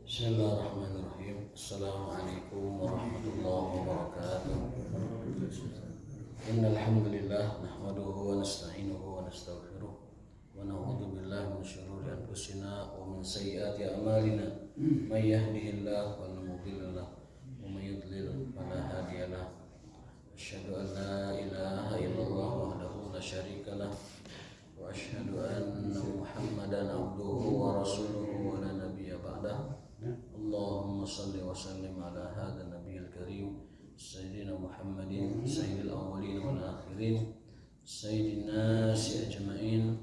Bismillahirrahmanirrahim. Assalamualaikum warahmatullahi wabarakatuh. Innal hamdalillah nahmaduhu wa nasta'inuhu wa nastaghfiruh wa na'udzu billahi min shururi anfusina wa min sayyiati a'malina. May yahdihillahu fala mudilla lahu wa may yudlil fala hadiya lahu. Asyhadu an la ilaha illallah wahdahu la syarika lah wa asyhadu anna Muhammadan abduhu wa rasuluhu wa la nabiyya ba'dah. Allahumma salli wa sallim ala hadha nabiyil karim Sayyidina Muhammadin Sayyidil awwalin wal akhirin Sayyidin nasi ajma'in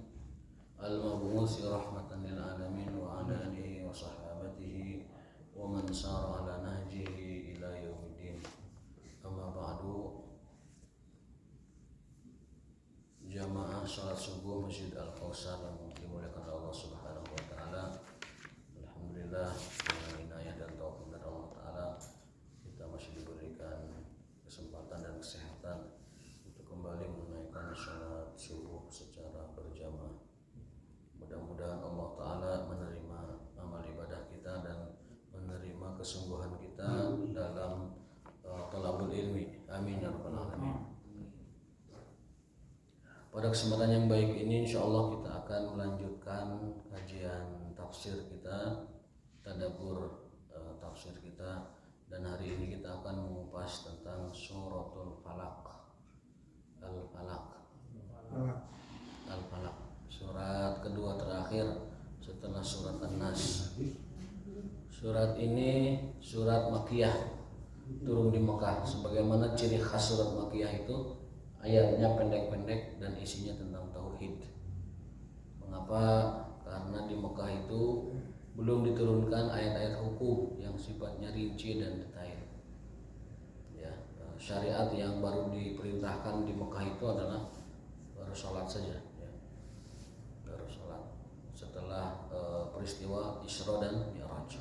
Al-mab'uthi rahmatan lil alamin wa ala alihi wa sahabatihi wa man sara ala nahjihi ila yaumiddin. Amma ba'du. Jamaah salat subuh Masjid Al-Kautsar yang dimuliakan Allah Subhanahu wa taala. Alhamdulillah dengan inayah dan taufik dari Allah taala kita masih diberikan kesempatan dan kesehatan untuk kembali menunaikan salat subuh secara berjamaah. Mudah-mudahan Allah taala menerima amal ibadah kita dan menerima kesungguhan kita dalam thalabul ilmi. Amin ya rabbal alamin. Pada kesempatan yang baik ini insyaallah kita akan melanjutkan kajian tafsir kita, tadabbur tafsir kita, dan hari ini kita akan mengupas tentang suratul Falaq. Al-Falaq, surat kedua terakhir setelah surat An-Nas. Surat ini surat Makkiyah, turun di Mekah. Sebagaimana ciri khas surat Makkiyah itu ayatnya pendek-pendek dan isinya tentang tauhid. Mengapa? Karena di Mekah itu belum diturunkan ayat-ayat hukum yang sifatnya rinci dan detail. Ya, syariat yang baru diperintahkan di Mekah itu adalah baru sholat saja. Ya, baru sholat setelah peristiwa Isra dan Mi'raj.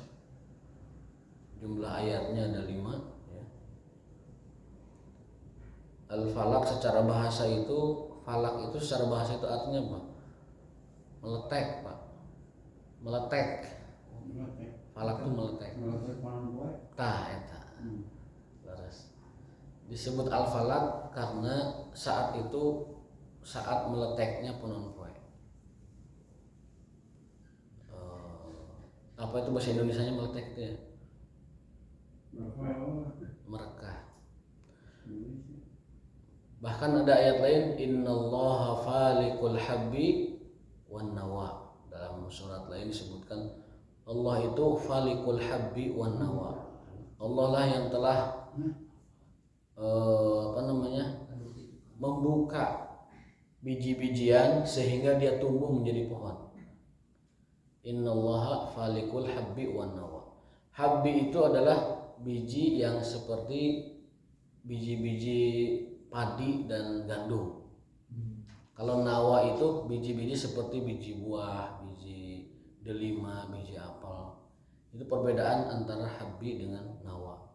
Jumlah ayatnya ada 5. Al-Falaq secara bahasa itu, falak itu secara bahasa itu artinya apa? Meletek, Pak. Meletek. Falak itu meletek. Eta. Laras. Disebut Al-Falaq karena saat itu saat meleteknya punon poe. Apa itu bahasa Indonesianya meletek itu ya? Merekah. Bahkan ada ayat lain, innallaha falikul habbi wan nawa. Dalam surat lain disebutkan Allah itu falikul habbi wan nawa. Allah lah yang telah membuka biji-bijian sehingga dia tumbuh menjadi pohon. Innallaha falikul habbi wan nawa. Habbi itu adalah biji yang seperti biji-biji padi dan gandum. Kalau nawa itu biji-biji seperti biji buah, biji delima, biji apel. Itu perbedaan antara habbi dengan nawa.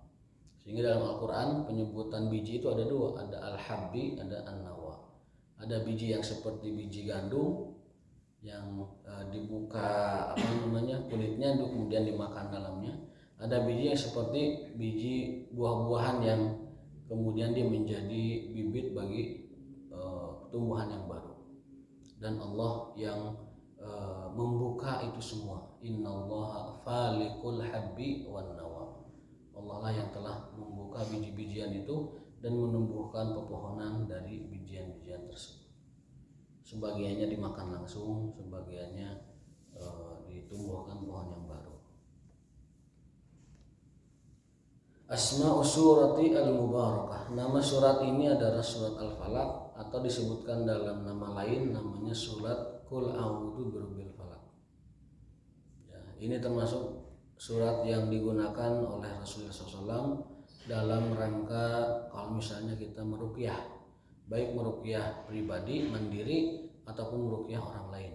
Sehingga dalam Al-Quran penyebutan biji itu ada 2, ada al-habbi, ada an-nawa. Ada biji yang seperti biji gandum yang dibuka kulitnya kemudian dimakan dalamnya. Ada biji yang seperti biji buah-buahan yang kemudian dia menjadi bibit bagi tumbuhan yang baru. Dan Allah yang membuka itu semua. Innallaha falikul habbi wan nawa. Allah lah yang telah membuka biji-bijian itu dan menumbuhkan pepohonan dari bijian-bijian tersebut. Sebagiannya dimakan langsung, sebagiannya ditumbuhkan pohon yang baru. Asma'u surati al-mubarakah. Nama surat ini adalah surat Al-Falaq atau disebutkan dalam nama lain namanya surat Qul a'udzu birabbil falaq. Ya, ini termasuk surat yang digunakan oleh Rasulullah SAW dalam rangka kalau misalnya kita meruqyah, baik meruqyah pribadi mandiri ataupun meruqyah orang lain.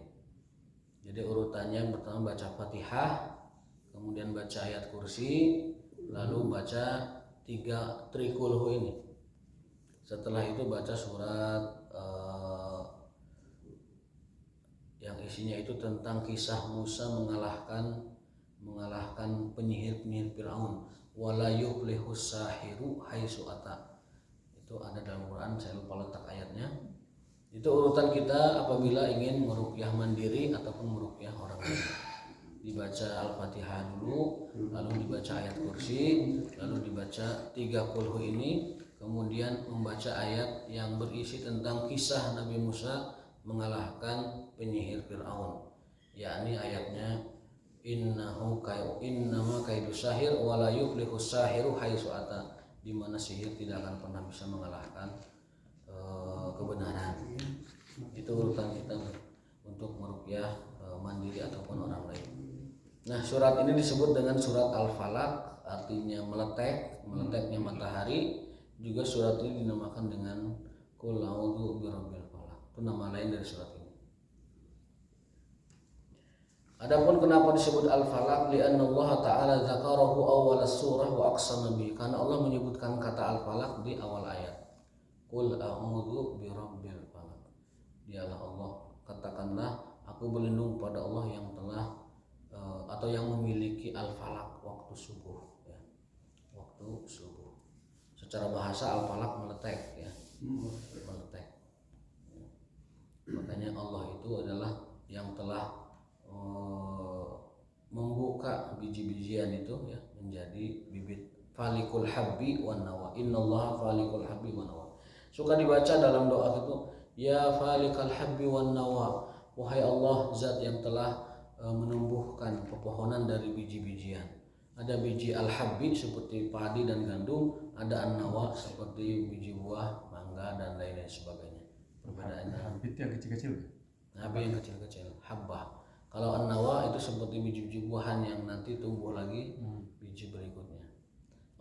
Jadi urutannya yang pertama baca Fatihah, kemudian baca ayat kursi, lalu baca 3 trikulhu ini. Setelah itu baca surat yang isinya itu tentang kisah Musa mengalahkan mengalahkan penyihir-penyihir Firaun. Wala yuflihus sahiru haitsu ata. Itu ada dalam Quran, saya lupa letak ayatnya. Itu urutan kita apabila ingin meruqyah mandiri ataupun meruqyah orang lain. Dibaca Al-Fatihah dulu, lalu dibaca ayat kursi, lalu dibaca 3 kulhu ini, kemudian membaca ayat yang berisi tentang kisah Nabi Musa mengalahkan penyihir Firaun, yakni ayatnya innama kaidu sahir wala yuflihus sahiru haitsu ata, di mana sihir tidak akan pernah bisa mengalahkan kebenaran. Itu urutan kita untuk meruqyah mandiri ataupun orang lain. Nah, surat ini disebut dengan surat Al-Falaq, artinya meleteknya matahari. Juga surat ini dinamakan dengan Qul a'udzu birabbil falaq. Itu nama lain dari surat ini. Adapun kenapa disebut Al-Falaq? Li'anna Allah Ta'ala dzakarahu awal surah wa aqsama bihi. Karena Allah menyebutkan kata Al-Falaq di awal ayat. Qul a'udzu birabbil falaq. Dialah Allah, katakanlah aku berlindung pada Allah yang telah atau yang memiliki al-falaq, waktu subuh ya. Waktu subuh. Secara bahasa al-falaq meletek ya. Meletek. Makanya Allah itu adalah yang telah membuka biji-bijian itu ya menjadi bibit. Falikul habbi wan nawa. Innallaha falikul habbi wan nawa. Suka dibaca dalam doa itu, ya falikal habbi wan nawa. Wahai Allah, zat yang telah menumbuhkan pepohonan dari biji-bijian. Ada biji al-habbi seperti padi dan gandum, ada an-nawa seperti biji buah, mangga dan lain-lain sebagainya. Perbedaannya. Habbi itu yang kecil-kecil. Habbi yang kecil-kecil, habbah. Kalau an-nawa itu seperti biji-biji buahan yang nanti tumbuh lagi biji berikutnya.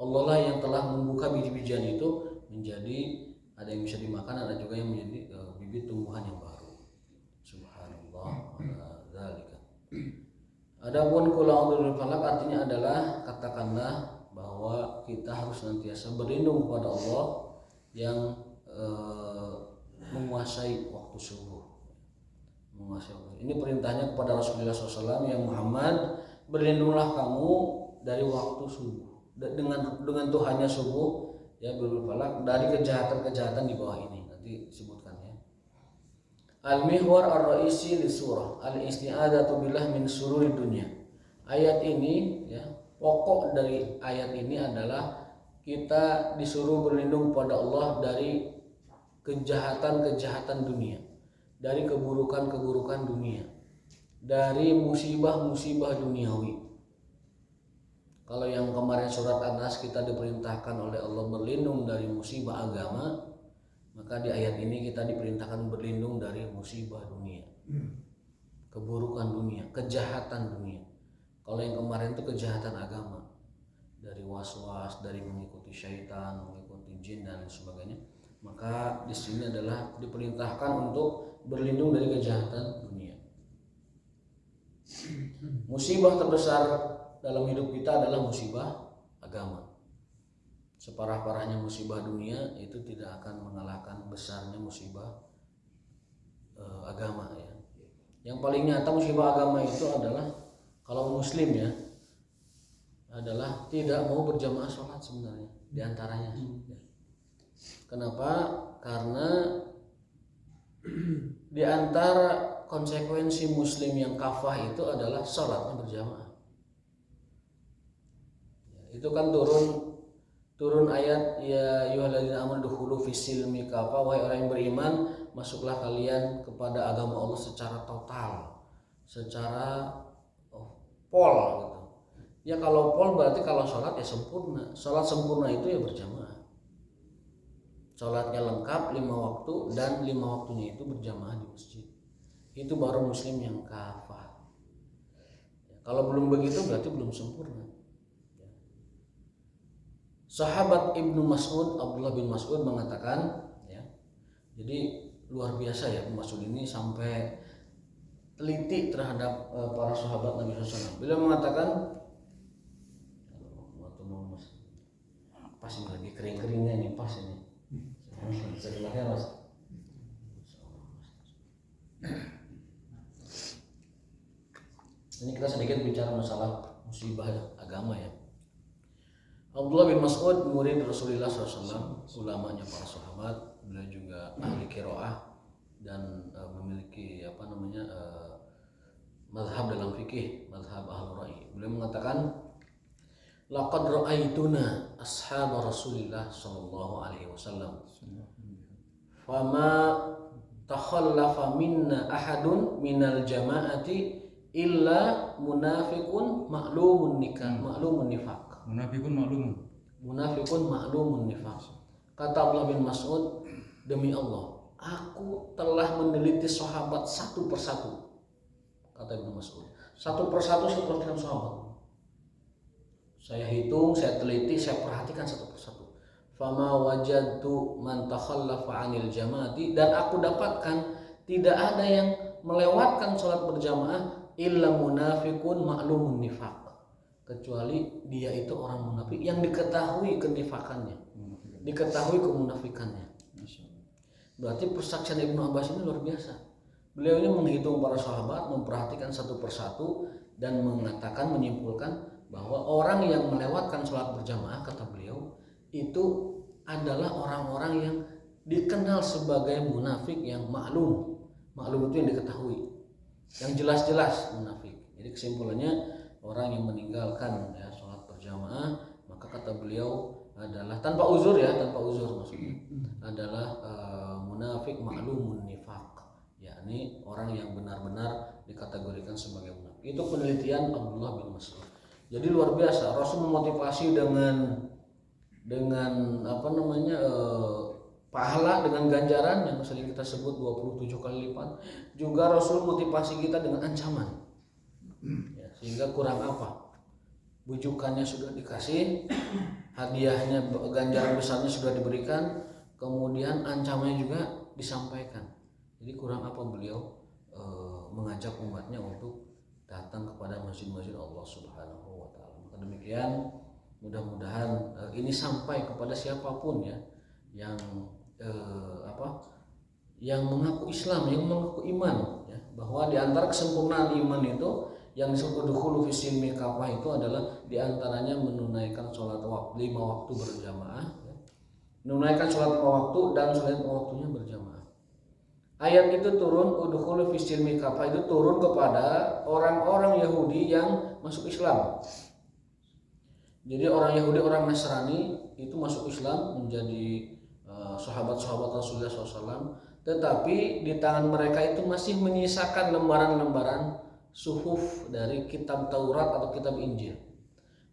Allah lah yang telah membuka biji-bijian itu menjadi ada yang bisa dimakan, ada juga yang menjadi bibit tumbuhan yang baru. Subhanallah wa dzalika. Adapun qul a'udzu birabbil falaq artinya adalah katakanlah bahwa kita harus senantiasa berlindung kepada Allah yang menguasai waktu subuh. Ini perintahnya kepada Rasulullah SAW, yang Muhammad, berlindunglah kamu dari waktu subuh dengan Tuhannya subuh ya, birabbil falaq, dari kejahatan-kejahatan di bawah ini. Nanti disebutkan ya. Al-mihwar ar-ra'isi li surah al-isti'adzatu billah min sururi dunya. Ayat ini ya, pokok dari ayat ini adalah kita disuruh berlindung pada Allah dari kejahatan-kejahatan dunia, dari keburukan-keburukan dunia, dari musibah-musibah duniawi. Kalau yang kemarin surat An-Nas kita diperintahkan oleh Allah berlindung dari musibah agama, maka di ayat ini kita diperintahkan berlindung dari musibah dunia, keburukan dunia, kejahatan dunia. Kalau yang kemarin itu kejahatan agama, dari was-was, dari mengikuti syaitan, mengikuti jin dan sebagainya. Maka di sini adalah diperintahkan untuk berlindung dari kejahatan dunia. Musibah terbesar dalam hidup kita adalah musibah agama. Separah-parahnya musibah dunia itu tidak akan mengalahkan besarnya musibah agama ya. Yang paling nyata musibah agama itu adalah kalau muslim ya, adalah tidak mau berjamaah sholat sebenarnya diantaranya. Kenapa? Karena diantara konsekuensi muslim yang kafah itu adalah sholatnya berjamaah. Itu kan turun ayat ya ayyuhalladzina amanu dukhulu fis-silmi kafah, wahai orang yang beriman, masuklah kalian kepada agama Allah secara total, secara pol gitu. Ya kalau pol berarti kalau sholat ya sempurna. Sholat sempurna itu ya berjamaah. Sholatnya lengkap 5 waktu dan 5 waktunya itu berjamaah di masjid. Itu baru muslim yang kafah. Ya, kalau belum begitu berarti belum sempurna. Sahabat Ibnu Mas'ud, Abdullah bin Mas'ud mengatakan ya, jadi luar biasa ya Mas'ud ini sampai teliti terhadap para sahabat Nabi SAW. Beliau mengatakan, pas ini lagi kering-keringnya nih, pas ini sebelahnya mas. Ini kita sedikit bicara masalah musibah agama ya. Abdullah bin Mas'ud murid Rasulullah SAW, ulamanya para sahabat, beliau juga ahli qiraah dan memiliki mazhab dalam fikih, mazhab ahlul ra'i. Beliau mengatakan, laqad ra'aituna ashab Rasulillah sallallahu alaihi wasallam fama takhallafa minna ahadun minal jama'ati illa munafiqun ma'lumun nifaq. Munafiqun ma'lumun nifaq. Kata Abdullah bin Mas'ud, demi Allah, aku telah meneliti sahabat satu persatu. Kata Ibnu Mas'ud, satu persatu saya perhatikan sahabat. Saya hitung, saya teliti, saya perhatikan satu persatu. Fama wajadtu man takhallafa 'anil jama'ati, dan aku dapatkan tidak ada yang melewatkan sholat berjamaah illa munafiqun ma'lumun nifaq, kecuali dia itu orang munafik yang diketahui kenifakannya, diketahui kemunafikannya. Berarti persaksian Ibnu Abbas ini luar biasa. Beliau ini menghitung para sahabat, memperhatikan satu persatu dan mengatakan, menyimpulkan bahwa orang yang melewatkan sholat berjamaah, kata beliau, itu adalah orang-orang yang dikenal sebagai munafik yang maklum. Maklum itu yang diketahui, yang jelas-jelas munafik. Jadi kesimpulannya, orang yang meninggalkan ya sholat berjamaah, maka kata beliau adalah tanpa uzur maksudnya, adalah munafik ma'lumun nifaq, yakni orang yang benar-benar dikategorikan sebagai munafik. Itu penelitian Abdullah bin Mas'ud. Jadi luar biasa, Rasul memotivasi dengan pahala, dengan ganjaran yang sering kita sebut 27 kali lipat. Juga Rasul motivasi kita dengan ancaman. Ya, sehingga kurang apa? Bujukannya sudah dikasih, hadiahnya, ganjaran besarnya sudah diberikan, kemudian ancamannya juga disampaikan. Jadi kurang apa beliau mengajak umatnya untuk datang kepada masjid-masjid Allah Subhanahu wa taala. Maka demikian, mudah-mudahan ini sampai kepada siapapun ya yang yang mengaku Islam, yang mengaku iman ya, bahwa di antara kesempurnaan iman itu yang disebut dukhulu fi silmi kafah itu adalah di antaranya menunaikan sholat 5 waktu berjamaah ya. Menunaikan sholat 5 waktu dan sholat 5 waktunya berjamaah. Ayat itu turun, udkhulu fi silmi kafah, itu turun kepada orang-orang Yahudi yang masuk Islam. Jadi orang Yahudi, orang Nasrani itu masuk Islam menjadi sahabat-sahabat Rasulullah SAW, tetapi di tangan mereka itu masih menyisakan lembaran-lembaran suhuf dari kitab Taurat atau kitab Injil.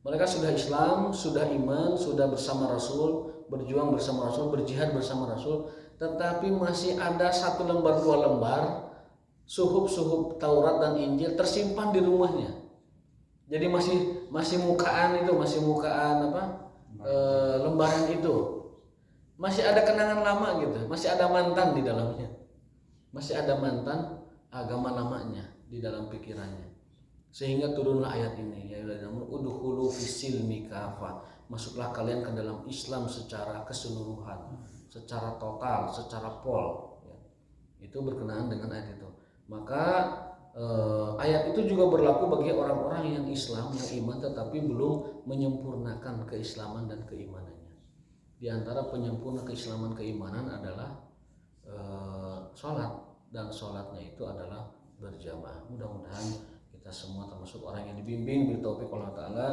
Mereka sudah Islam, sudah iman, sudah bersama Rasul, berjuang bersama Rasul, berjihad bersama Rasul, tetapi masih ada 1 lembar 2 lembar suhuf Taurat dan Injil tersimpan di rumahnya. Jadi masih mukaan lembaran itu. Masih ada kenangan lama gitu, masih ada mantan di dalamnya. Masih ada mantan agama lamanya di dalam pikirannya. Sehingga turunlah ayat ini, ya ayyuhallazina udkhulu fis-silmi kafah. Masuklah kalian ke dalam Islam secara keseluruhan, secara total, secara pol ya. Itu berkenaan dengan ayat itu. Maka ayat itu juga berlaku bagi orang-orang yang Islam, yang iman, tetapi belum menyempurnakan keislaman dan keimanannya. Di antara penyempurna keislaman keimanan adalah sholat, dan sholatnya itu adalah berjamaah. Mudah-mudahan kita semua termasuk orang yang dibimbing bil taufik Allah Ta'ala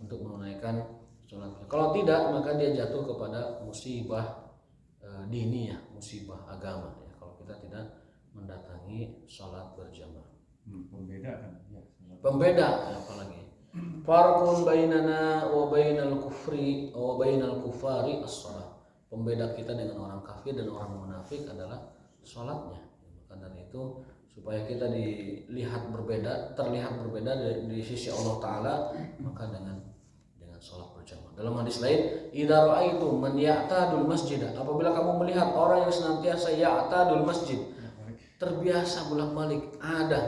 untuk menunaikan sholat. Kalau tidak, maka dia jatuh kepada musibah diniyah, musibah agama ya, kalau kita tidak mendatangi sholat berjamaah. Pembeda ya, apalagi farqun bainana wa bainal kufri wa bainal kufari as-shalah. Pembeda kita dengan orang kafir dan orang munafik adalah sholatnya. Maka dari itu, supaya kita terlihat berbeda di sisi Allah Ta'ala, maka dengan sholat berjamaah. Dalam hadis lain, idza ra'aitum man ya'tadul masjid, apabila kamu melihat orang yang senantiasa ya'tadul masjid, terbiasa bolak-balik,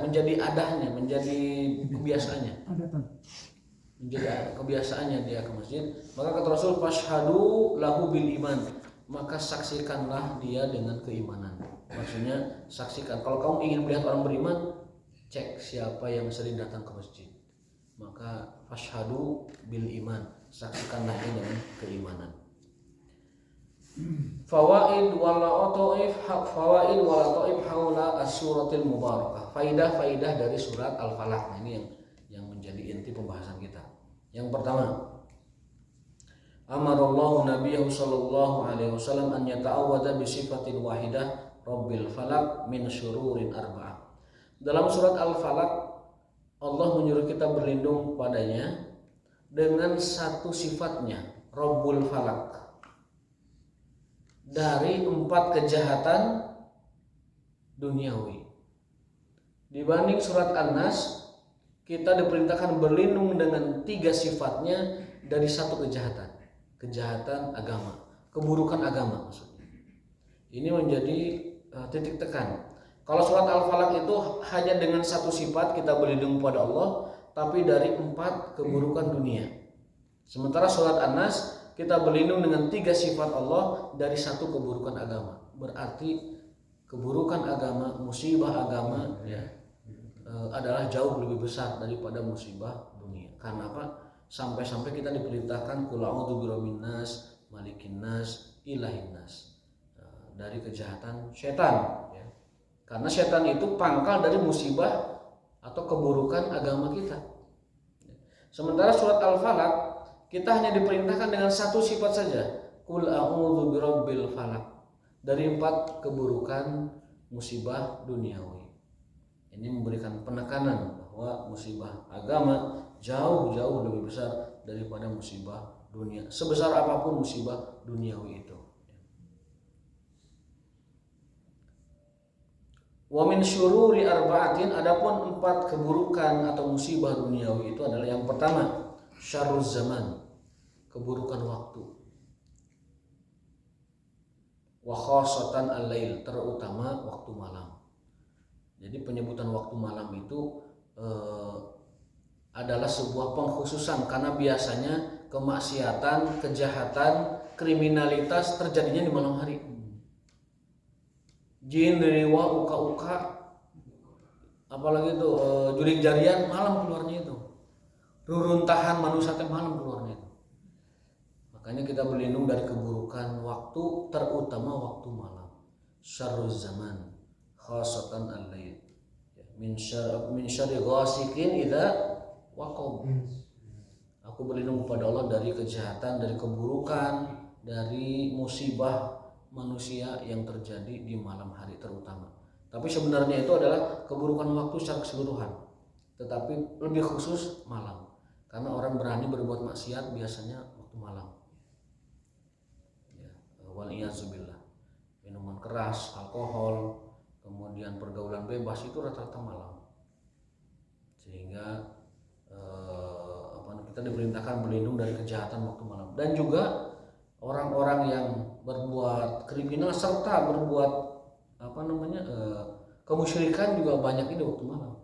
menjadi adahnya, menjadi kebiasaannya, menjadi kebiasaannya dia ke masjid, maka kata Rasul, fashhadu lahu bil iman, maka saksikanlah dia dengan keimanan. Maksudnya saksikan, kalau kamu ingin melihat orang beriman, cek siapa yang sering datang ke masjid, maka fashhadu bil iman, saksikanlah dengan keimanan. Fawaid wala ta'if haula as-suratil mubarakah. Faidah-faidah dari surat Al-Falaq. Nah, ini yang menjadi inti pembahasan kita. Yang pertama, amarallahu nabiyahu sallallahu alaihi wasallam an yata'awwadha bi sifatin wahidah rabbil falaq min syururin arba'ah. Dalam surat Al-Falaq Allah menyuruh kita berlindung padanya dengan satu sifatnya, Rabbul Falaq, dari 4 kejahatan duniawi. Dibanding surat An-Nas, kita diperintahkan berlindung dengan 3 sifatnya dari 1 kejahatan. Kejahatan agama, keburukan agama maksudnya. Ini menjadi titik tekan. Kalau surat Al-Falaq itu hanya dengan 1 sifat kita berlindung pada Allah, tapi dari 4 keburukan dunia. Sementara surat An-Nas kita berlindung dengan 3 sifat Allah dari 1 keburukan agama. Berarti keburukan agama, musibah agama adalah jauh lebih besar daripada musibah dunia. Karena apa? Sampai-sampai kita diperintahkan qul a'udzu birabbin nas, malikin nas, ilahin nas, dari kejahatan setan. Karena setan itu pangkal dari musibah atau keburukan agama kita. Sementara surat Al-Falaq kita hanya diperintahkan dengan 1 sifat saja, qul a'udzu birabbil falaq, dari 4 keburukan musibah duniawi. Ini memberikan penekanan bahwa musibah agama jauh-jauh lebih besar daripada musibah dunia, sebesar apapun musibah duniawi itu. Wa min syururi arba'atin, adapun 4 keburukan atau musibah duniawi itu adalah yang pertama, syarruz zaman, keburukan waktu. Wa khassatan al-lail, terutama waktu malam. Jadi penyebutan waktu malam itu adalah sebuah pengkhususan, karena biasanya kemaksiatan, kejahatan, kriminalitas terjadinya di malam hari. Jin, dewa, uka-uka, apalagi itu jurik jarian malam keluarnya itu. Ruruntahan manusia teh malam keluarnya itu. Makanya kita berlindung dari keburukan waktu, terutama waktu malam. Syarruz zaman, khassatan al-lail. Min syarri ghasikin idza waqab. Aku berlindung kepada Allah dari kejahatan, dari keburukan, dari musibah manusia yang terjadi di malam hari terutama. Tapi sebenarnya itu adalah keburukan waktu secara keseluruhan, tetapi lebih khusus malam, karena orang berani berbuat maksiat biasanya waktu malam. Waliyazubillah, minuman keras, alkohol, kemudian pergaulan bebas itu rata-rata malam. Sehingga kita diperintahkan berlindung dari kejahatan waktu malam. Dan juga orang-orang yang berbuat kriminal serta berbuat kemusyrikan juga banyak itu waktu malam.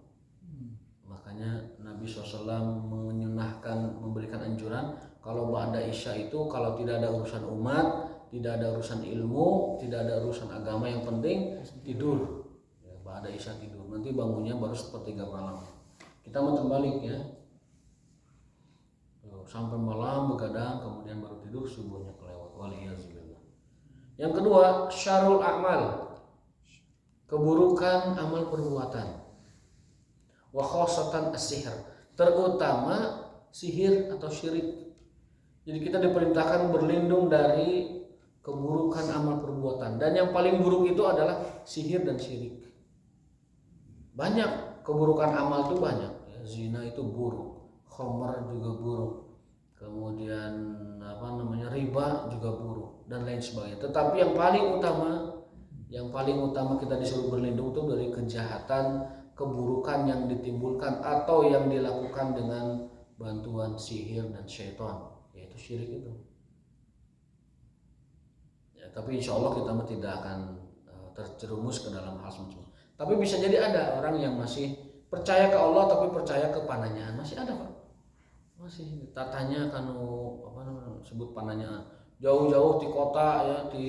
Makanya Nabi SAW menyunahkan, memberikan anjuran kalau ba'da isya itu kalau tidak ada urusan umat, tidak ada urusan ilmu, tidak ada urusan agama, yang penting tidur. Ba'da isya tidur, nanti bangunnya baru sepertiga malam. Kita mau terbalik ya, sampai malam begadang kemudian baru tidur, subuhnya kelewat. Waliyazubillah. Yang kedua, syarrul a'mal, keburukan amal perbuatan. Wa khassatan as-sihr, terutama sihir atau syirik. Jadi kita diperintahkan berlindung dari keburukan amal perbuatan, dan yang paling buruk itu adalah sihir dan syirik. Banyak keburukan amal itu banyak. Zina itu buruk, khamar juga buruk, kemudian riba juga buruk, dan lain sebagainya. Tetapi yang paling utama kita disuruh berlindung itu dari kejahatan, keburukan yang ditimbulkan atau yang dilakukan dengan bantuan sihir dan syaitan, yaitu syirik itu. Ya, tapi insya Allah kita tidak akan terjerumus ke dalam hal semacam itu. Tapi bisa jadi ada orang yang masih percaya ke Allah tapi percaya ke pananyaan, masih ada Pak. Masih tatanya sebut pananyaan jauh-jauh di kota ya, di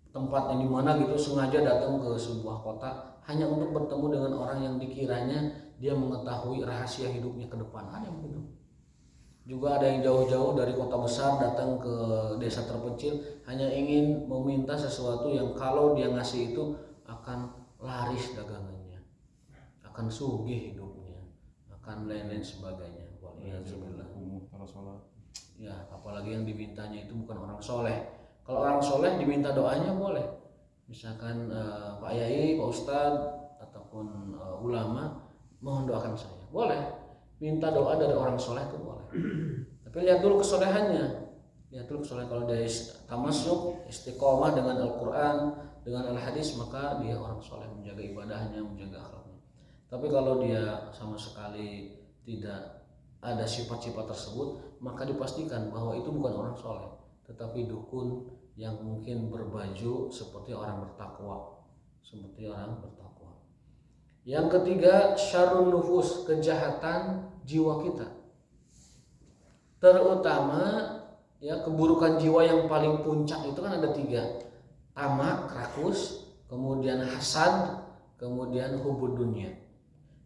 tempat yang dimana gitu, sengaja datang ke sebuah kota hanya untuk bertemu dengan orang yang dikiranya dia mengetahui rahasia hidupnya ke depan. Ada yang begitu. Juga ada yang jauh-jauh dari kota besar datang ke desa terpencil hanya ingin meminta sesuatu yang kalau dia ngasih itu akan laris dagangannya, akan sugih hidupnya, akan lain-lain sebagainya. Waliyahzubillah. Ya, apalagi yang dimintanya itu bukan orang soleh. Kalau orang soleh diminta doanya boleh. Misalkan Pak Yai, Pak Ustadz, ataupun ulama, mohon doakan saya. Boleh. Minta doa dari orang soleh itu boleh. Tapi lihat dulu kesolehannya. Lihat dulu kesolehan. Kalau dia tamasuk, istiqomah dengan Al-Quran, dengan Al-Hadis, maka dia orang soleh, menjaga ibadahnya, menjaga akhlaknya. Tapi kalau dia sama sekali tidak ada sifat-sifat tersebut, maka dipastikan bahwa itu bukan orang soleh, tetapi dukun yang mungkin berbaju seperti orang bertakwa, Yang ketiga, syarrun nufus, kejahatan jiwa kita. Terutama ya keburukan jiwa yang paling puncak itu kan ada 3. Tamak, rakus, kemudian hasad, kemudian hubud dunia.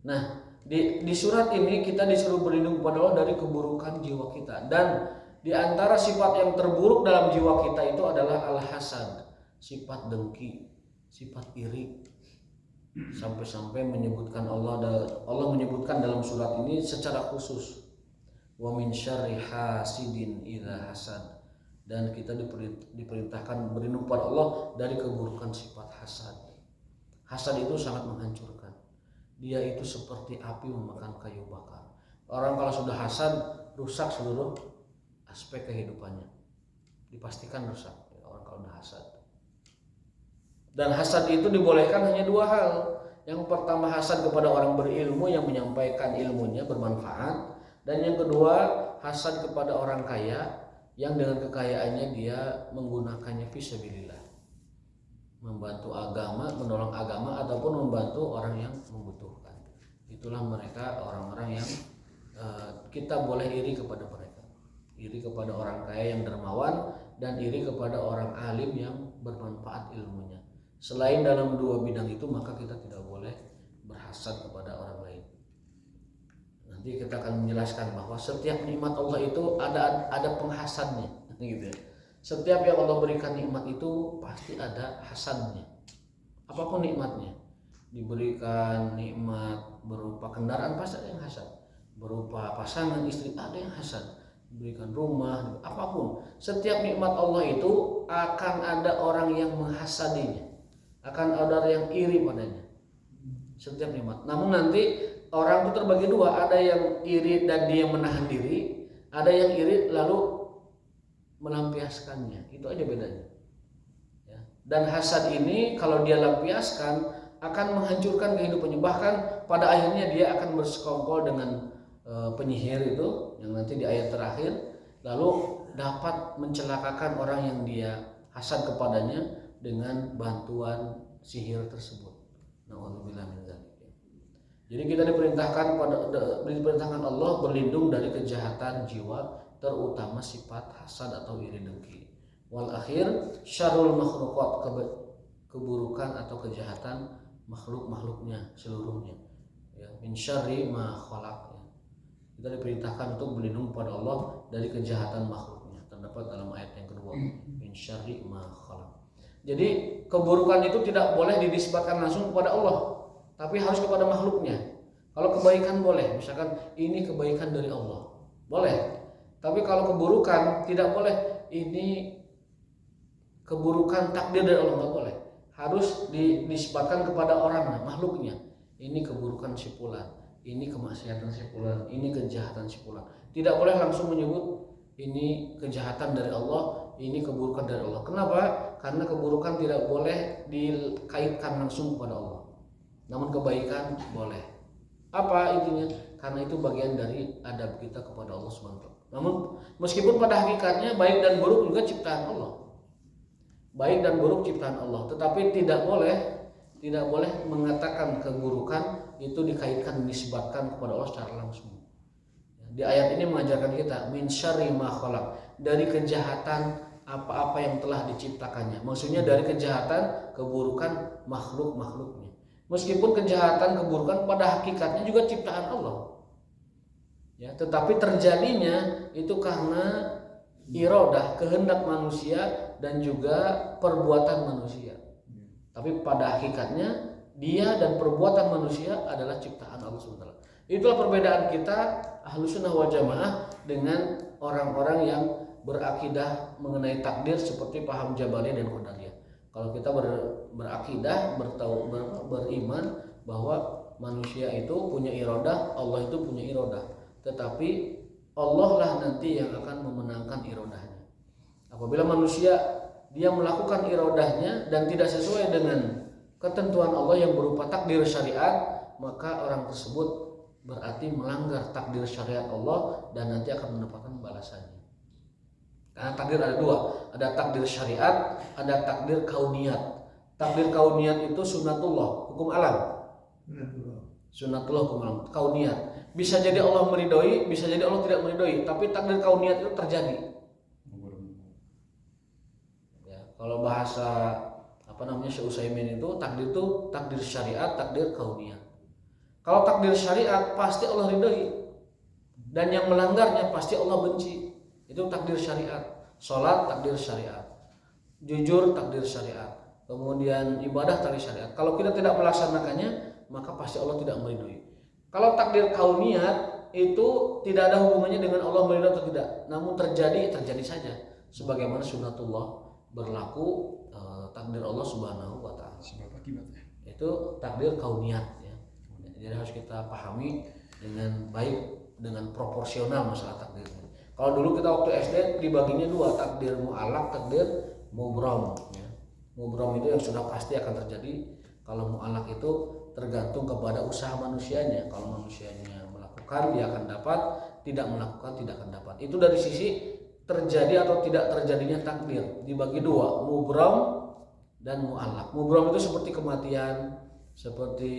Nah, di surat ini kita disuruh berlindung kepada Allah dari keburukan jiwa kita. Dan di antara sifat yang terburuk dalam jiwa kita itu adalah al-hasad, sifat dengki, sifat iri. Sampai-sampai menyebutkan Allah menyebutkan dalam surat ini secara khusus, wa min syarri hasidin idza hasad, dan kita diperintahkan berlindung kepada Allah dari keburukan sifat hasad. Hasad itu sangat menghancurkan. Dia itu seperti api memakan kayu bakar. Orang kalau sudah hasad, rusak seluruh aspek kehidupannya. Dipastikan rusak orang kalau sudah hasad. Dan hasad itu dibolehkan hanya 2 hal. Yang pertama, hasad kepada orang berilmu yang menyampaikan ilmunya bermanfaat. Dan yang kedua, hasad kepada orang kaya yang dengan kekayaannya dia menggunakannya fisabilillah, membantu agama, menolong agama, ataupun membantu orang yang membutuhkan. Itulah mereka orang-orang yang kita boleh iri kepada mereka. Iri kepada orang kaya yang dermawan dan iri kepada orang alim yang bermanfaat ilmunya. Selain dalam 2 bidang itu, maka kita tidak boleh berhasad kepada orang lain. Nanti kita akan menjelaskan bahwa setiap nikmat Allah itu ada penghasadnya, gitu ya. Setiap yang Allah berikan nikmat itu pasti ada hasadnya. Apapun nikmatnya, diberikan nikmat berupa kendaraan pasti ada yang hasad, berupa pasangan istri ada yang hasad, diberikan rumah, apapun. Setiap nikmat Allah itu akan ada orang yang menghasadinya, akan ada yang iri padanya. Setiap nikmat. Namun nanti orang itu terbagi 2, ada yang iri dan dia menahan diri, ada yang iri lalu melampiaskannya. Itu aja bedanya ya. Dan hasad ini kalau dia lampiaskan akan menghancurkan kehidupannya. Bahkan pada akhirnya dia akan bersekongkol dengan penyihir itu yang nanti di ayat terakhir, lalu dapat mencelakakan orang yang dia hasad kepadanya dengan bantuan sihir tersebut. Na'udzubillah min dzalik. Jadi kita diperintahkan Allah berlindung dari kejahatan jiwa, terutama sifat hasad atau iri dengki. Wal akhir syarrul makhluqat, keburukan atau kejahatan makhluknya seluruhnya. Ya, min syarri ma khalaq. Kita diperintahkan untuk berlindung kepada Allah dari kejahatan makhluknya. Terdapat dalam ayat yang kedua, min syarri ma khalaq. Jadi keburukan itu tidak boleh dinisbatkan langsung kepada Allah, tapi harus kepada makhluknya. Kalau kebaikan boleh, misalkan ini kebaikan dari Allah, boleh. Tapi kalau keburukan tidak boleh, ini keburukan takdir dari Allah, nggak boleh. Harus dinisbatkan kepada orang, makhluknya. Ini keburukan si fulan, ini kemaksiatan si fulan, ini kejahatan si fulan. Tidak boleh langsung menyebut ini kejahatan dari Allah, ini keburukan dari Allah. Kenapa? Karena keburukan tidak boleh dikaitkan langsung kepada Allah. Namun kebaikan boleh. Apa intinya? Karena itu bagian dari adab kita kepada Allah SWT. Namun meskipun pada hakikatnya baik dan buruk juga ciptaan Allah. Baik dan buruk ciptaan Allah, tetapi tidak boleh mengatakan keburukan itu dikaitkan, disebabkan kepada Allah secara langsung. Di ayat ini mengajarkan kita min syarri ma khalaq, dari kejahatan apa-apa yang telah diciptakannya. Maksudnya dari kejahatan keburukan makhluk-makhluknya. Meskipun kejahatan, keburukan pada hakikatnya juga ciptaan Allah. Ya, tetapi terjadinya itu karena iradah, kehendak manusia dan juga perbuatan manusia. Tapi pada hakikatnya dia dan perbuatan manusia adalah ciptaan Allah SWT. Itulah perbedaan kita Ahlussunnah wal Jamaah dengan orang-orang yang berakidah mengenai takdir seperti paham Jabariyah dan Qadariyah. Kalau kita berakidah, beriman bahwa manusia itu punya iradah, Allah itu punya iradah. Tetapi Allah lah nanti yang akan memenangkan iradahnya. Apabila manusia dia melakukan iradahnya dan tidak sesuai dengan ketentuan Allah yang berupa takdir syariat, maka orang tersebut berarti melanggar takdir syariat Allah dan nanti akan mendapatkan balasannya. Karena takdir ada dua, ada takdir syariat, ada takdir kauniyat. Takdir kauniyat itu sunnatullah, hukum alam. Sunnatullah hukum alam, kauniyat. Bisa jadi Allah meridhoi, bisa jadi Allah tidak meridhoi, tapi takdir kauniyat itu terjadi. Ya, kalau bahasa Syekh Utsaimin itu takdir syariat, takdir kauniyat. Kalau takdir syariat pasti Allah ridhoi dan yang melanggarnya pasti Allah benci. Itu takdir syariat. Salat takdir syariat, jujur takdir syariat, kemudian ibadah takdir syariat. Kalau kita tidak melaksanakannya, maka pasti Allah tidak meridhoi. Kalau takdir kauniyat itu tidak ada hubungannya dengan Allah meridhoi atau tidak, namun terjadi saja. Sebagaimana sunnatullah berlaku, takdir Allah Subhanahu wa taala. Itu takdir kauniyat ya. Jadi harus kita pahami dengan baik, dengan proporsional masalah takdir. Kalau dulu kita waktu SD dibaginya dua, takdir mu'allaq, takdir mubram ya. Mubram itu yang sudah pasti akan terjadi. Kalau mu'allaq itu tergantung kepada usaha manusianya. Kalau manusianya melakukan dia akan dapat, tidak melakukan tidak akan dapat. Itu dari sisi terjadi atau tidak terjadinya takdir. Dibagi dua, mubram dan mu'allaq. Mubram itu seperti kematian, seperti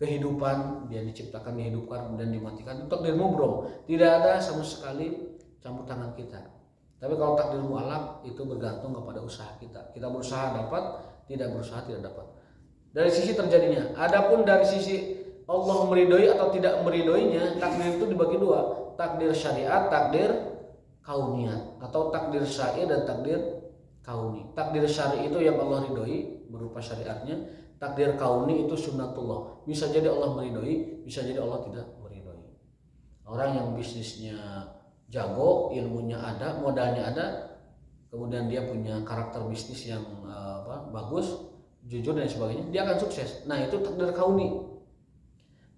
kehidupan, dia diciptakan, dihidupkan, kemudian dimatikan. Itu takdir mubram, tidak ada sama sekali campur tangan kita. Tapi kalau takdir mu'allaq itu bergantung kepada usaha kita. Kita berusaha dapat, tidak berusaha tidak dapat. Dari sisi terjadinya. Adapun dari sisi Allah meridhoi atau tidak meridhoinya, takdir itu dibagi dua, takdir syariat, takdir kauniyat, atau takdir syar'i dan takdir kauni. Takdir syar'i itu yang Allah ridhoi berupa syariatnya. Takdir kauni itu sunnatullah. Bisa jadi Allah meridhoi, bisa jadi Allah tidak meridhoi. Orang yang bisnisnya jago, ilmunya ada, modalnya ada, kemudian dia punya karakter bisnis yang bagus, jujur dan sebagainya, dia akan sukses. Nah, itu takdir kauni.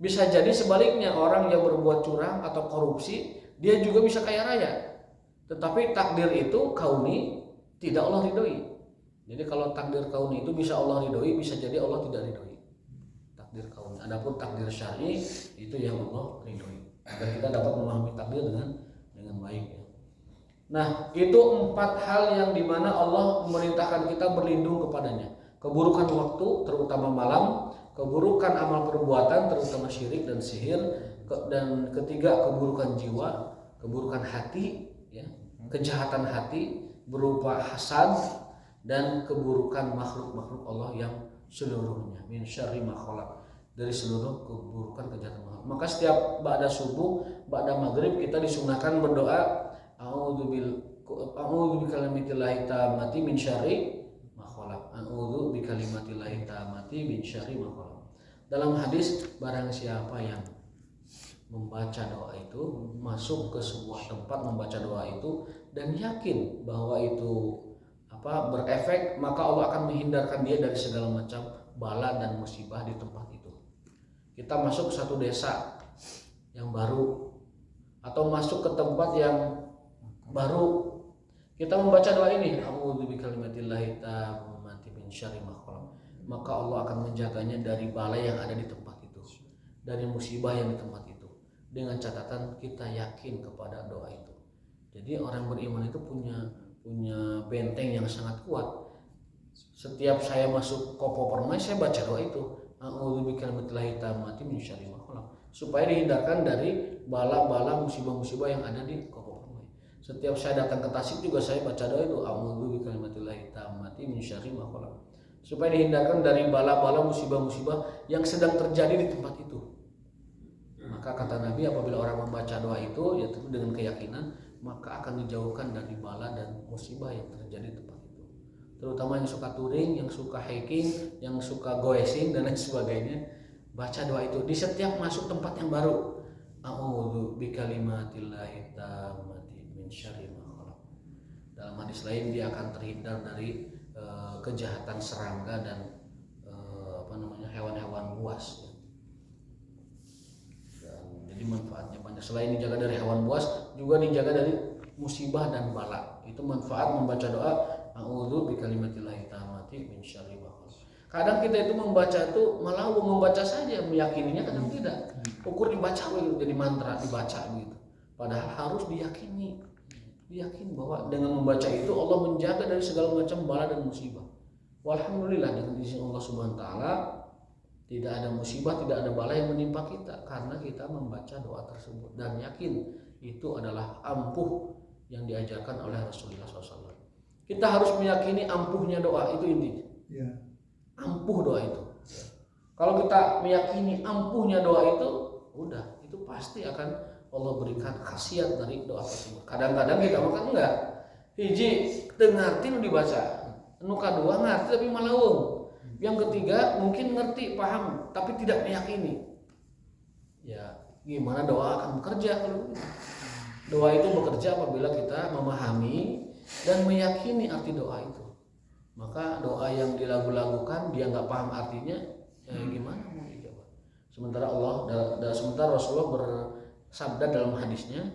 Bisa jadi sebaliknya, orang yang berbuat curang atau korupsi, dia juga bisa kaya raya. Tetapi takdir itu kauni, tidak Allah ridhoi. Jadi kalau takdir kauni itu bisa Allah ridhoi, bisa jadi Allah tidak ridhoi. Takdir kauni. Adapun takdir syar'i itu yang Allah ridhoi. Agar kita dapat memahami takdir dengan baik. Ya. Nah, itu 4 hal yang dimana Allah memerintahkan kita berlindung kepadanya. Keburukan waktu, terutama malam, keburukan amal perbuatan, terutama syirik dan sihir, dan ketiga keburukan jiwa, keburukan hati, ya, kejahatan hati berupa hasad, dan keburukan makhluk-makhluk Allah yang seluruhnya, min syarri ma khalaq, dari seluruh keburukan kejahatan makhluk. Maka setiap ba'da subuh, ba'da maghrib kita disunahkan berdoa a'udzu bikalimatillahi tammati min syarri ma khalaq. A'udzu bikalimatillahi tammati min syarri ma khalaq. Dalam hadis, barang siapa yang membaca doa itu, masuk ke sebuah tempat membaca doa itu dan yakin bahwa itu berefek, maka Allah akan menghindarkan dia dari segala macam bala dan musibah di tempat itu. Kita masuk ke satu desa yang baru atau masuk ke tempat yang baru, kita membaca doa ini, a'udzu bikalimatillahi tammati min syarri ma khalaq, maka Allah akan menjaganya dari bala yang ada di tempat itu, dari musibah yang di tempat itu, dengan catatan kita yakin kepada doa itu. Jadi orang beriman itu punya benteng yang sangat kuat. Setiap saya masuk kopo permai, saya baca doa itu, a'udzu bikalimatillahi tammati min syarri ma khalaq, supaya dihindarkan dari bala-bala musibah-musibah yang ada di kopo permai. Setiap saya datang ke Tasik juga saya baca doa itu, a'udzu bikalimatillahi tammati min syarri ma khalaq. supaya dihindarkan dari bala-bala musibah-musibah yang sedang terjadi di tempat itu. Maka kata Nabi, apabila orang membaca doa itu ya tentu dengan keyakinan, maka akan dijauhkan dari bala dan musibah yang terjadi di tempat itu. Terutama yang suka touring, yang suka hiking, yang suka goesing dan lain sebagainya, baca doa itu di setiap masuk tempat yang baru. A'udzu bikalimatillahi tammati min syarri ma khalaq. Dalam hadis lain dia akan terhindar dari kejahatan serangga dan hewan-hewan buas. Jadi manfaatnya banyak. Selain dijaga dari hewan buas, juga dijaga dari musibah dan bala. Itu manfaat membaca doa a'udzu bikalimatillahi tammati min syarri ma khalaq. Kadang kita itu membaca itu malah membaca saja, meyakininya kadang tidak. Ukur dibaca jadi mantra dibaca gitu. Padahal harus diyakini bahwa dengan membaca itu Allah menjaga dari segala macam bala dan musibah. Walhamdulillah dengan izin Allah Subhanahu wa taala tidak ada musibah, tidak ada bala yang menimpa kita karena kita membaca doa tersebut dan yakin itu adalah ampuh yang diajarkan oleh Rasulullah SAW. Kita harus meyakini ampuhnya doa, itu intinya. Ya. Ampuh doa itu. Kalau kita meyakini ampuhnya doa itu, udah itu pasti akan Allah berikan khasiat dari doa tersebut. Kadang-kadang kita makan enggak. Hiji teu ngarti nu dibaca. Nu kadua ngarti tapi malawung. Yang ketiga mungkin ngerti, paham, tapi tidak meyakini. Ya, gimana doa akan bekerja kalau begitu? Doa itu bekerja apabila kita memahami dan meyakini arti doa itu. Maka doa yang dilagu-lagukan dia nggak paham artinya, gimana mau dijawab? Sementara Rasulullah bersabda dalam hadisnya,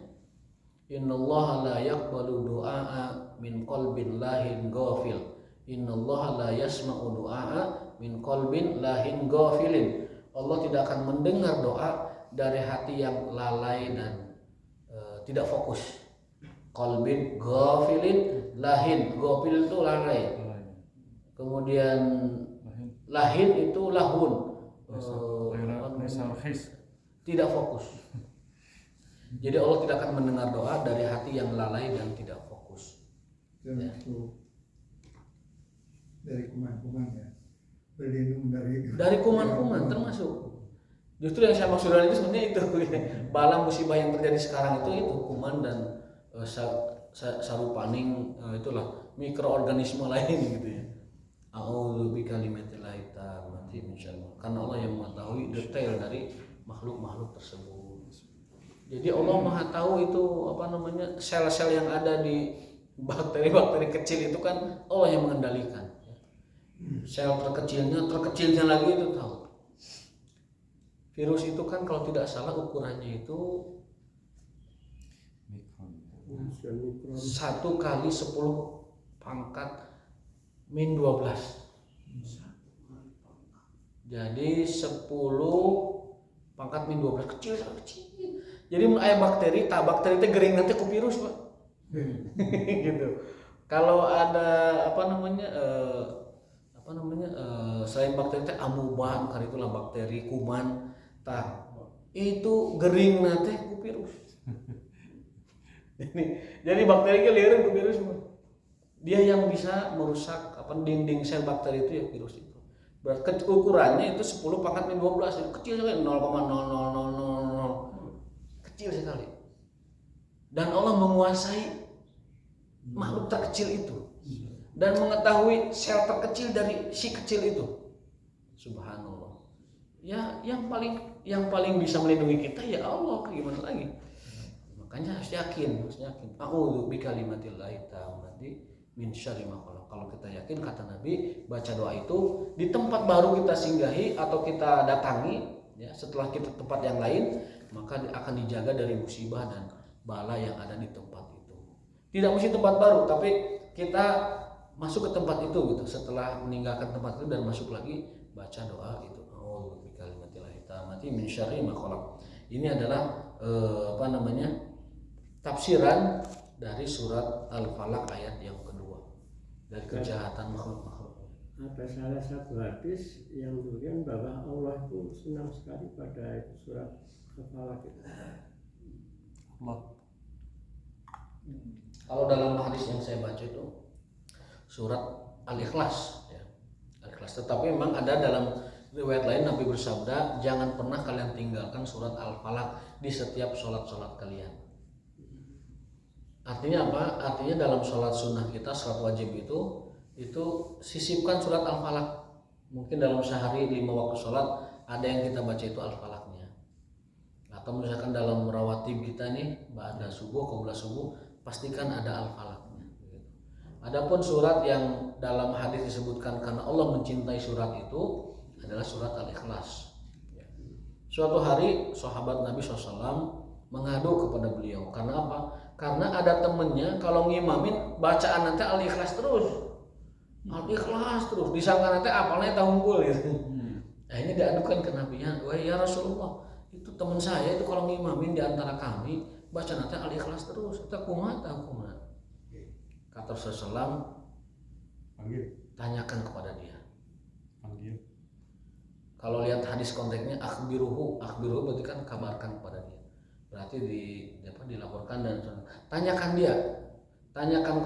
Innallaha la yaqbalu du'a min qalbin lahin ghafil. Innallaha la yasma'u du'a min qalbin lahin ghafilin. Allah tidak akan mendengar doa dari hati yang lalai dan tidak fokus. Qalbin ghafilin, lahin, ghafil itu lalai. Kemudian lahin itu lahun. Tidak fokus. Jadi Allah tidak akan mendengar doa dari hati yang lalai dan tidak fokus. Ya. Dari kuman-kuman ya, berlindung dari kuman-kuman termasuk. Justru yang saya maksudkan itu sebenarnya itu bala musibah yang terjadi sekarang itu kuman dan sarupaning, itulah mikroorganisme lain gitu ya. A'udzu bikalimatillahi tammati min syarri. Karena Allah yang mengetahui detail dari makhluk-makhluk tersebut. Jadi Allah Maha tahu itu sel-sel yang ada di bakteri-bakteri kecil itu kan Allah yang mengendalikan. Sel terkecilnya lagi itu tahu. Virus itu kan kalau tidak salah ukurannya itu 1 kali 10 pangkat min 12. Jadi 10 pangkat min 12 kecil. Jadi aya bakteri itu gering nanti ku virus, Pak. Gitu. Kalau ada selain bakteri teh amuba, kan itulah bakteri kuman, itu gering nanti ku virus. Jadi bakteri ke liar ku virus, dia yang bisa merusak dinding sel bakteri itu ya virus itu. Berarti ukurannya itu 10 pangkat min 12, itu kecil sekali, 0,0000 kecil sekali. Dan Allah menguasai makhluk terkecil itu dan mengetahui sel terkecil dari si kecil itu. Subhanallah. Ya, yang paling bisa melindungi kita ya Allah, gimana lagi? Makanya harus yakin. A'udzu bikalimatillahi tammati min syarri ma khalaq. Kalau kita yakin, kata Nabi, baca doa itu di tempat baru kita singgahi atau kita datangi, ya, setelah kita tempat yang lain, maka akan dijaga dari musibah dan bala yang ada di tempat itu. Tidak mesti tempat baru, tapi kita masuk ke tempat itu gitu. Setelah meninggalkan tempat itu dan masuk lagi, baca doa itu. A'udzu bikalimatillahi tammati min syarri ma khalaq. Ini adalah tafsiran dari surat Al-Falaq ayat yang kedua, dari kejahatan makhluk-makhluk. Ada salah satu hadis yang menunjukkan bahwa Allah itu senang sekali pada surat Al-Falaq itu. Kalau dalam hadis yang saya baca itu surat Al-Ikhlas, ya. Al-Ikhlas. Tetapi memang ada dalam riwayat lain Nabi bersabda, jangan pernah kalian tinggalkan surat Al-Falaq di setiap sholat kalian. Artinya apa? Artinya dalam sholat sunnah kita, sholat wajib itu sisipkan surat Al-Falaq. Mungkin dalam sehari 5 waktu sholat ada yang kita baca itu Al-Falaqnya. Atau misalkan dalam rawatib kita nih, ba'da subuh, qabla subuh, pastikan ada Al-Falaqnya. Adapun surat yang dalam hadis disebutkan karena Allah mencintai surat itu adalah surat Al-Ikhlas. Suatu hari sahabat Nabi SAW mengadu kepada beliau. Karena apa? Karena ada temennya kalau ngimamin bacaan nanti Al-Ikhlas terus. Al-Ikhlas terus. Disangka nanti apalnya tahunggul gitu. Nah ini diadukan ke Nabi, ya Rasulullah, itu teman saya itu kalau ngimamin di antara kami baca nanti Al-Ikhlas terus. Kita kumat. Kata Rasulullah, tanyakan kepada dia. Kalau lihat hadis konteksnya akhbiruhu berarti kan kabarkan kepada dia. Berarti dilaporkan dan tanyakan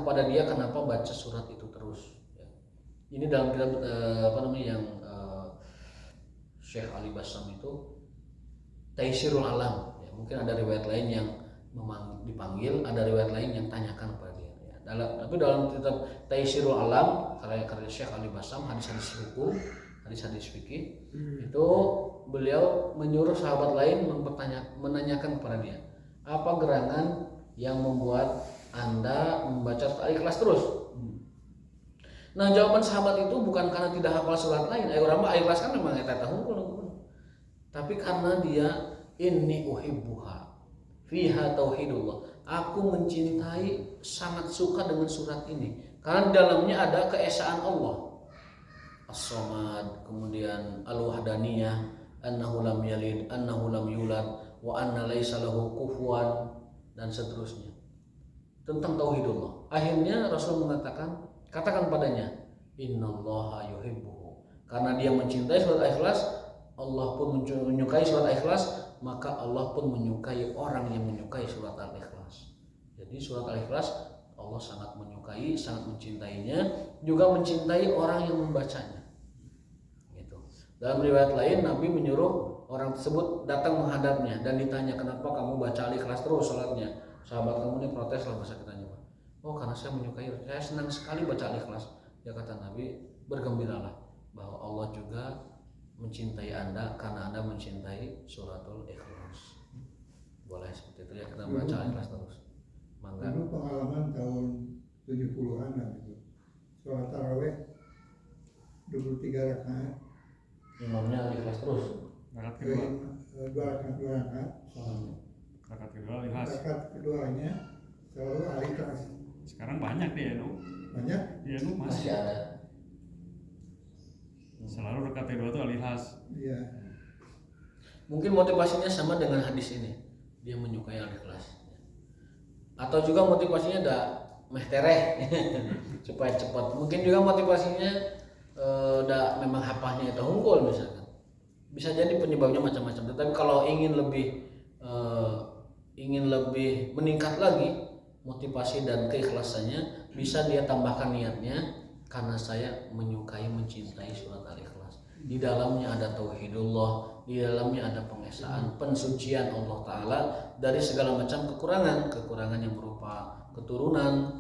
kepada dia kenapa baca surat itu terus. Ini dalam kitab yang Syekh Ali Bassam itu Taisirul Alam. Mungkin ada riwayat lain yang dipanggil, ada riwayat lain yang tanyakan kepada dia. Tapi dalam kitab Taisirul Alam karya Syekh Ali Bassam, hadis-hadis hukum, hadis-hadis fikih, itu beliau menyuruh sahabat lain menanyakan kepada dia, apa gerangan yang membuat Anda membaca Al-Ikhlas terus? Nah jawaban sahabat itu bukan karena tidak hafal surat lain. Al-Ikhlas kan memang eta tahunggul, tapi karena dia inni uhibbuha fiha tauhidullah. Aku mencintai, sangat suka dengan surat ini karena dalamnya ada keesaan Allah. As-Samad, kemudian Al-Wahdaniyah, annahu lam yalid, annahu lam yulad, wa anna laisa lahu kufuwan, dan seterusnya. Tentang tauhidullah. Akhirnya Rasul mengatakan, katakan padanya, innallaha yuhibbuhu. Karena dia mencintai surat Al-Ikhlas, Allah pun menyukai surat Al-Ikhlas, maka Allah pun menyukai orang yang menyukai surat Al-Ikhlas. Jadi surat Al-Ikhlas Allah sangat menyukai, sangat mencintainya, juga mencintai orang yang membacanya. Dalam riwayat lain Nabi menyuruh orang tersebut datang menghadapnya dan ditanya, kenapa kamu baca Al-Ikhlas terus sholatnya? Sahabat kamu ini protes lah bahasa kitanya. Oh karena saya menyukai, saya senang sekali baca Al-Ikhlas. Ya kata Nabi, bergembiralah bahwa Allah juga mencintai Anda karena Anda mencintai suratul Ikhlas. Boleh seperti itu ya, kita baca Al-Ikhlas terus. Mangga. Itu pengalaman tahun 70-an gitu. Sholat tarawih 23 rakaat. Imamnya Al-Ikhlas terus. Rakaat kedua. 2 rakaat. Rakaat kedua Al-Ikhlas. Rakaat keduanya selalu Al-Ikhlas. Sekarang banyak di NU. Banyak? Di NU masih ada. Selalu rakaat kedua itu Al-Ikhlas. Iya. Mungkin motivasinya sama dengan hadis ini. Dia menyukai Al-Ikhlas. Atau juga motivasinya ada mehtereh supaya cepat. Mungkin juga motivasinya memang hafalnya itu unggul misalkan. Bisa jadi penyebabnya macam-macam. Tetapi kalau ingin lebih meningkat lagi motivasi dan keikhlasannya, bisa dia tambahkan niatnya karena saya menyukai, mencintai surat Al-Ikhlas. Di dalamnya ada tauhidullah, di dalamnya ada pengesaan, pensucian Allah Ta'ala dari segala macam kekurangan yang berupa keturunan,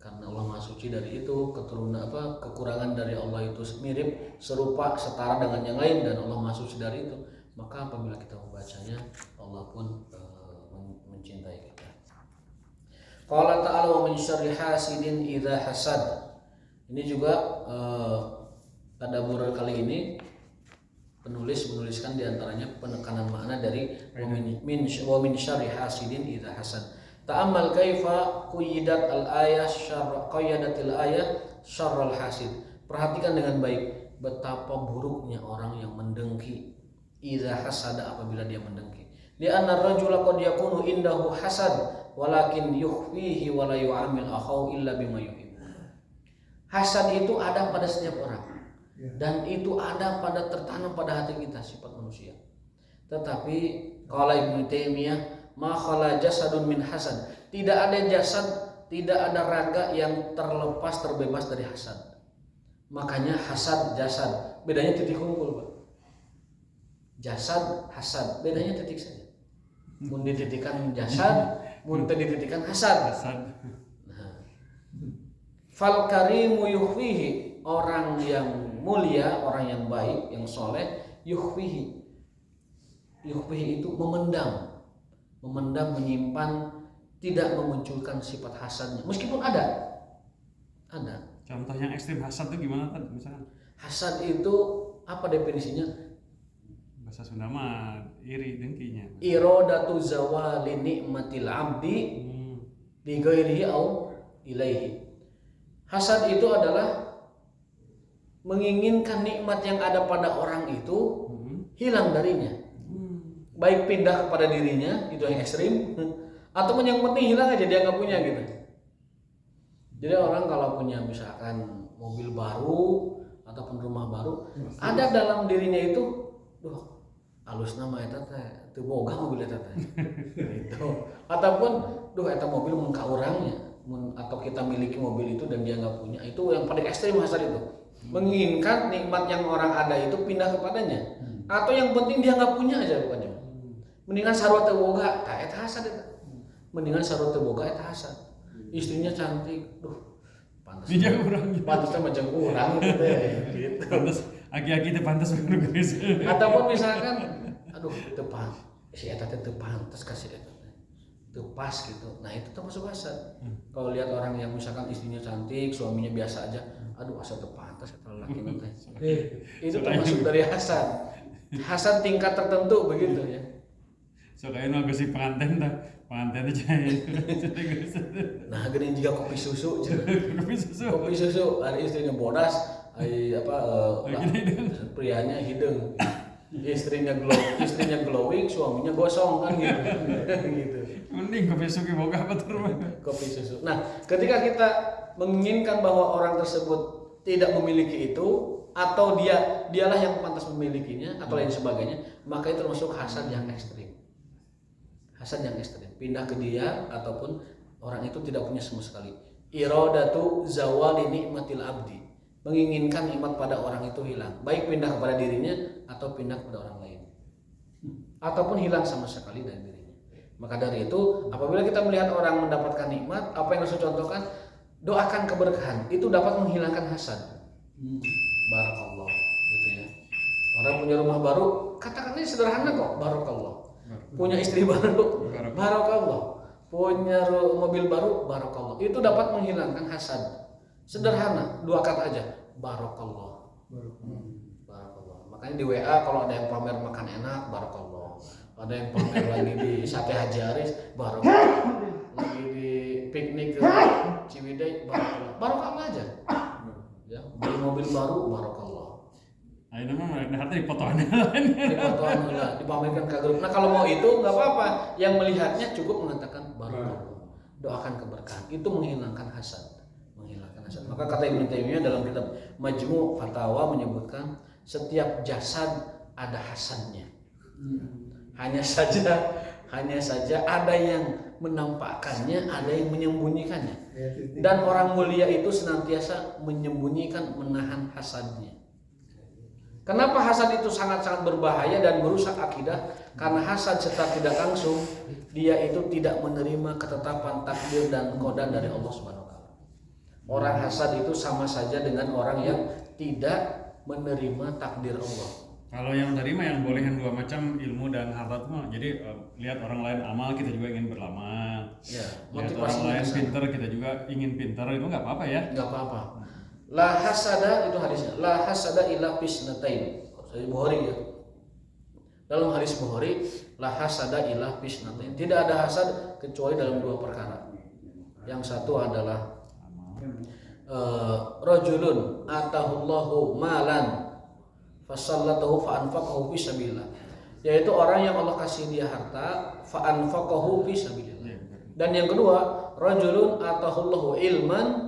karena Allah Maha Suci dari itu, kekurangan dari Allah itu mirip, serupa, setara dengan yang lain, dan Allah Maha Suci dari itu. Maka apabila kita membacanya, Allah pun mencintai kita. Qala ta'ala wa min syarri hasidin idza hasad. Ini juga tadabbur kali ini penulis menuliskan diantaranya penekanan makna dari wa min syarri hasidin idza hasad. Ta'ammal kaifa qayyidat al-ayah qayyadatil ayah syarrul hasid. Perhatikan dengan baik betapa buruknya orang yang mendengki idza hasada, apabila dia mendengki. Li anna ar-rajula qad yakunu indahu hasad walakin yukhfihi wa la yu'amil akhahu illa bima yuhibbu. Hasad itu ada pada setiap orang. Dan itu ada tertanam pada hati kita, sifat manusia. Tetapi qala Ibnu Taimiyah, ma khala jasadun min hasad. Tidak ada jasad, tidak ada raga yang terbebas dari hasad. Makanya hasad jasad bedanya titik kumpul Pak. Jasad hasad bedanya titik saja. Mun dititikan jasad, mun teu dititikan hasad. Nah. Fal karimu yuhfihi, orang yang mulia, orang yang baik, yang soleh, yuhfihi. Yuhfihi itu memendam, menyimpan, tidak memunculkan sifat hasadnya. Meskipun ada. Contoh yang ekstrim hasad itu gimana kan? Misalkan Hasad itu apa definisinya? bahasa Sunda mah iri dengkinya. Iradatu zawali nikmatil abdi bi ghairihi au ilaihi. Hasad itu adalah menginginkan nikmat yang ada pada orang itu hilang darinya. Baik pindah kepada dirinya, itu yang ekstrim, ataupun yang penting hilang aja dia nggak punya gitu. Jadi orang kalau punya misalkan mobil baru ataupun rumah baru, ada dalam dirinya itu, duh, alus nama eta teh teu boga mobil eta teh. Gitu. Ataupun duh eta mobil mun ka urangnya, atau kita miliki mobil itu dan dia nggak punya, itu yang paling ekstrim hasad itu. Menginginkan nikmat yang orang ada itu pindah kepadanya. Atau yang penting dia nggak punya aja pokoknya. Mendingan sarua teu boga, tah eta hasad eta. Mendingan sarua teu boga eta hasad. Istrinya cantik, duh, pantas. Dia kurang. Pantasnya macam kurang gitu teh. Gitu. Pantas aki-aki teh pantas bener guys. Ataupun misalkan, aduh, tepan, si eta teh teu pantas kasih eta teh. Teu pas gitu. Nah, itu termasuk hasad. Kalau lihat orang yang misalkan istrinya cantik, suaminya biasa aja, aduh asa teu pantas eta laki teh. Itu termasuk dari hasad. Hasad tingkat tertentu begitu ya. So kayaknya nggak sih pengantin aja ya. Nah, gini juga kopi susu, Kopi kopi susu, ada istrinya bodas, prianya hidung, istrinya glowing, suaminya gosong kan gitu, gitu. Mending kopi susu boga apa terus? Kopi susu. Nah, ketika kita menginginkan bahwa orang tersebut tidak memiliki itu, atau dialah yang pantas memilikinya, atau lain sebagainya, maka itu termasuk hasad yang ekstrim. Hasad yang ekstrim, pindah ke dia ataupun orang itu tidak punya sama sekali. Iradatu zawali nikmatil abdi, menginginkan nikmat pada orang itu hilang, baik pindah kepada dirinya atau pindah kepada orang lain, ataupun hilang sama sekali dari dirinya. Maka dari itu, apabila kita melihat orang mendapatkan nikmat, apa yang harus contohkan? Doakan keberkahan, itu dapat menghilangkan hasad. Barakallah, gitu ya. Orang punya rumah baru, katakannya sederhana kok, barakallah. Punya istri baru, barakallah. Punya mobil baru, barakallah. Itu dapat menghilangkan hasad. Sederhana, 2 kata aja, barakallah. Barakallah. Makanya di WA kalau ada yang pamer makan enak, barakallah. Ada yang pamer lagi di Sate Haji Aris, barakallah. Lagi di piknik ke Ciwidey, barakallah. Barakallah aja. Ya, beli mobil baru, barakallah. Ayo mah mereka hati fotoan Dipamerkan ke grup. Nah, kalau mau itu nggak apa-apa. Yang melihatnya cukup mengatakan barakallah. Doakan keberkahan. Itu menghilangkan hasad. Maka kata Ibnu Taimiyah dalam kitab Majmu' Fatawa menyebutkan setiap jasad ada hasadnya. Hanya saja ada yang menampakkannya, ada yang menyembunyikannya. Dan orang mulia itu senantiasa menyembunyikan, menahan hasadnya. Kenapa hasad itu sangat-sangat berbahaya dan merusak akidah? Karena hasad secara tidak langsung dia itu tidak menerima ketetapan takdir dan qada dari Allah Subhanahu wa taala. Orang hasad itu sama saja dengan orang yang tidak menerima takdir Allah. Kalau yang tadi mah yang boleh yang 2 macam, ilmu dan harta itu mah. Jadi lihat orang lain amal, kita juga ingin beramal. Ya, lihat orang lain pintar, kita juga ingin pintar, itu nggak apa-apa ya? Nggak apa-apa. La hasada, itu hadisnya. La hasada illa fisnatain. Sahih Bukhari ya. Dalam hadis Bukhari, la hasada illa fisnatain. Tidak ada hasad kecuali dalam 2 perkara. Yang satu adalah rajulun atahullahu malan fasallatahu fa'anfaqahu fi sabilillah. Yaitu orang yang Allah kasih dia harta, fa'anfaqahu fi sabilillah. Dan yang kedua, rajulun atahullahu ilman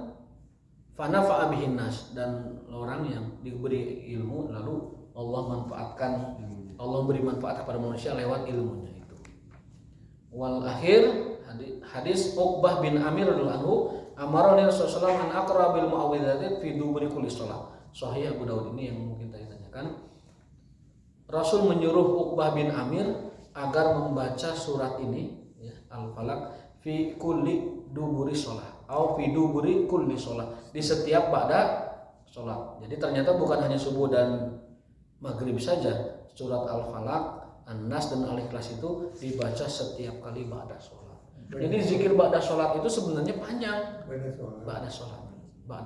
fanafa'a bihin nas, dan orang yang diberi ilmu lalu Allah beri manfaat kepada manusia lewat ilmunya itu. Wal akhir hadis Uqbah bin Amir radhiyallahu anhu, amarani Rasulullah an aqra bil muawwidzatin fi duburi kulli shalah. Sahih Abu Daud ini yang mungkin tadi tanyakan. Rasul menyuruh Uqbah bin Amir agar membaca surat ini ya, Al-Falaq fi kulli duburi sholat atau fi duburi kulli sholat, di setiap ba'da sholat. Jadi ternyata bukan hanya subuh dan maghrib saja, surat Al-Falaq, An-Nas dan Al-Ikhlas itu dibaca setiap kali ba'da sholat. Jadi zikir ba'da sholat itu sebenarnya panjang. Ba'da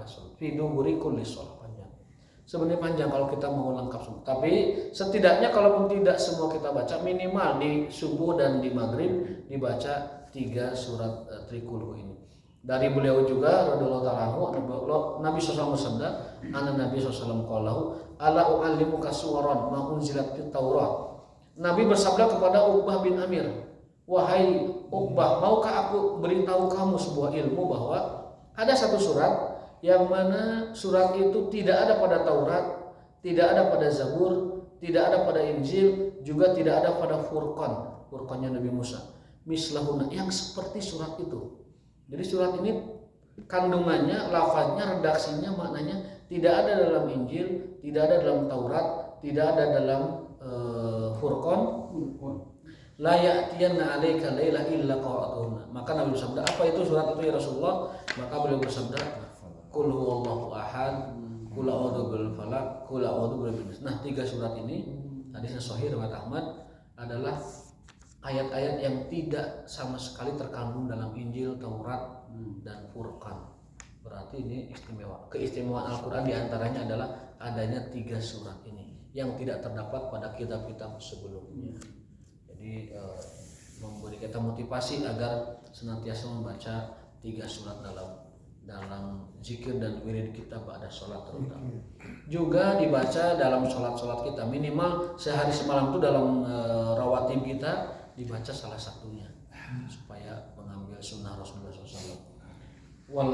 sholat fi duburi kulli sholat, sebenarnya panjang kalau kita mau lengkap semua. Tapi setidaknya kalaupun tidak semua kita baca, minimal di subuh dan di maghrib dibaca 3 surat Trikulhu ini. Dari beliau juga radhiyallahu ta'ala anhu, Nabi SAW bersabda, "Ana Nabi SAW qalahu, ala u'allimuka suwaran ma unzilat fit Taurat." Nabi bersabda kepada Uqbah bin Amir, "Wahai Uqbah, maukah aku beritahu kamu sebuah ilmu bahwa ada satu surat yang mana surat itu tidak ada pada Taurat, tidak ada pada Zabur, tidak ada pada Injil, juga tidak ada pada Furqannya Nabi Musa. Mislahuna, yang seperti surat itu." Jadi surat ini kandungannya, lafaznya, redaksinya, maknanya tidak ada dalam Injil, tidak ada dalam Taurat, tidak ada dalam Furqan. La ya'tiyanna 'alaika laila illa qara'tuhunna. Maka Nabi bersabda, "Apa itu surat itu ya Rasulullah?" Maka beliau bersabda, "Qul huwallahu ahad, qul a'udzu bil falaq, qul a'udzu birabbin nas." Nah, 3 surat ini hadisnya sahih riwayat Ahmad adalah ayat-ayat yang tidak sama sekali terkandung dalam Injil, Taurat dan Furqan. Berarti ini istimewa. Keistimewaan Al-Qur'an diantaranya adalah adanya 3 surat ini yang tidak terdapat pada kitab-kitab sebelumnya. Jadi memberi kita motivasi agar senantiasa membaca 3 surat dalam zikir dan wirid kita pada sholat terutama. Juga dibaca dalam sholat kita, minimal sehari semalam itu dalam rawatib kita dibaca salah satunya supaya mengambil sunnah Rasulullah SAW. Wal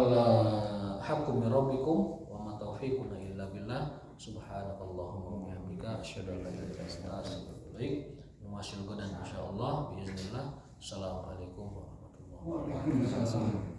haqqu min rabbikum wa ma taufiquna illa billah. Subhanakallahumma wa bihamdika asyhadu an la ilaha illa anta astaghfiruka wa atubu ilaik. Nuwasil godan insyaallah biiznillah. Assalamualaikum warahmatullahi wabarakatuh.